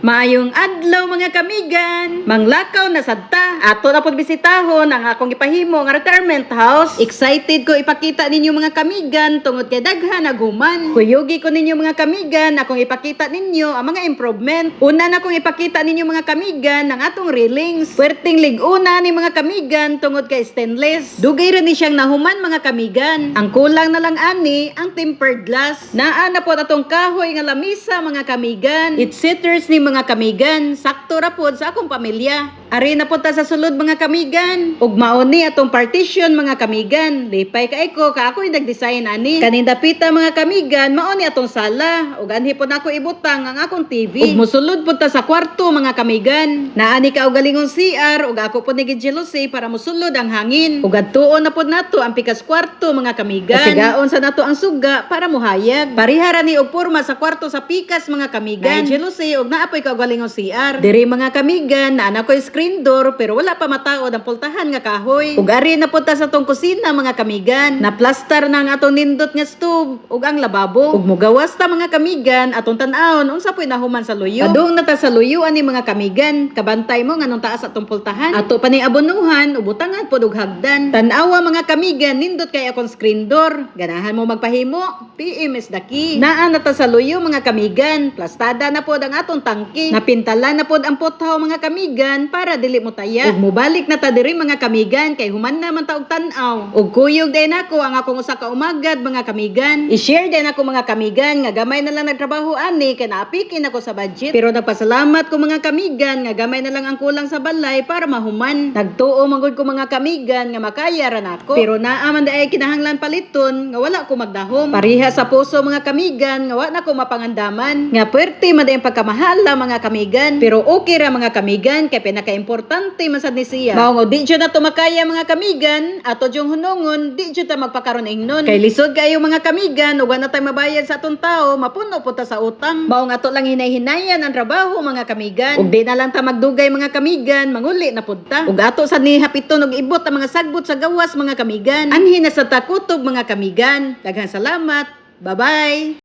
Maayong adlaw mga kamigan. Manglakaw na sadta. Ato na pod bisitahon ang akong ipahimo nga retirement house. Excited ko ipakita ninyo mga kamigan tungod kay daghan naguman. Kuyugi ko ninyo mga kamigan akong ipakita ninyo ang mga improvement. Una na akong ipakita ninyo mga kamigan ang atong railings. Puwerteng liguna ni mga kamigan tungod kay stainless. Dugay ra ni siyang nahuman mga kamigan. Ang kulang na lang ani ang tempered glass. Naa na pod atong kahoy nga lamisa mga kamigan. It sitters ni mga kamigan, sakto ra pod sa akong pamilya. Ari na pod ta sa sulod mga kamigan. Ug mauni atong partition mga kamigan. Lipay kay ko ka ako'y nag-design ani. Kaninda pita mga kamigan, mauni atong sala. Ug anhi pod ako ibutang ang akong TV. Ug mosulod pod ta sa kwarto mga kamigan. Naani ka og galingon CR ug ako pod nigjealousy para mosulod ang hangin. Ug adtuon na pod nato ang pikas kwarto mga kamigan. Kasigaon sa nato ang suga para mohayag. Parihara ni og porma sa kwarto sa pikas mga kamigan. Jealousy og naapoy ka og galingon CR. Diri mga kamigan na anak ko screen door pero wala pa mataod ang pultahan nga kahoy. Ug ari na punta sa tong kusina mga kamigan. Na plaster na ang atong nindot nga stove ug ang lababo. Ug mogawas ta mga kamigan atong tan-awon unsa poy nahuman sa luyo. Padung na ta sa luyo ani mga kamigan. Kabantay mo nganong taas atong pultahan. Ato pa ni abonuhan ubutangan pod og hagdan. Tan-awa mga kamigan nindot kay akong screen door. Ganahan mo magpahimo? PM is the key. Naa na ta sa luyo mga kamigan. Plastada na pod ang atong tangke. Napintala na pod ang pothaw mga kamigan para dili mo taya. Ug mobalik na ta diri mga kamigan kay human na man ta og tan-aw. Ug kuyog din ako ang akong usa ka umagad mga kamigan. I-share din ako mga kamigan nga gamay na lang nagtrabaho ani kay naapikin ako sa budget. Pero nagpasalamat ko mga kamigan nga gamay na lang ang kulang sa balay para mahuman. Nagtuo manggod ko mga kamigan nga makaya ra nako. Pero naa man daay kinahanglan paliton nga wala ko magdahom. Pariha sa puso mga kamigan nga wala ko mapangandaman. Nga puwerte man dayon pagkamahala mga kamigan. Pero okay ra mga kamigan kay pinaka-importante man sad ni siya. Mao nga di jud na tumakaya mga kamigan ato jung hunungon di jud ta magpakaron ingnon. Kay lisod kayo mga kamigan ug wala tay mabayad sa atong tao mapuno po ta sa utang. Mao nga ato lang hinay-hinayan ang trabaho mga kamigan. Ug di na lang ta magdugay mga kamigan manguli na pud ta. Ug ato sad ni hapiton og ibot ang mga sagbot sa gawas mga kamigan. Anhi na sa takutob mga kamigan. Daghang salamat. Bye-bye.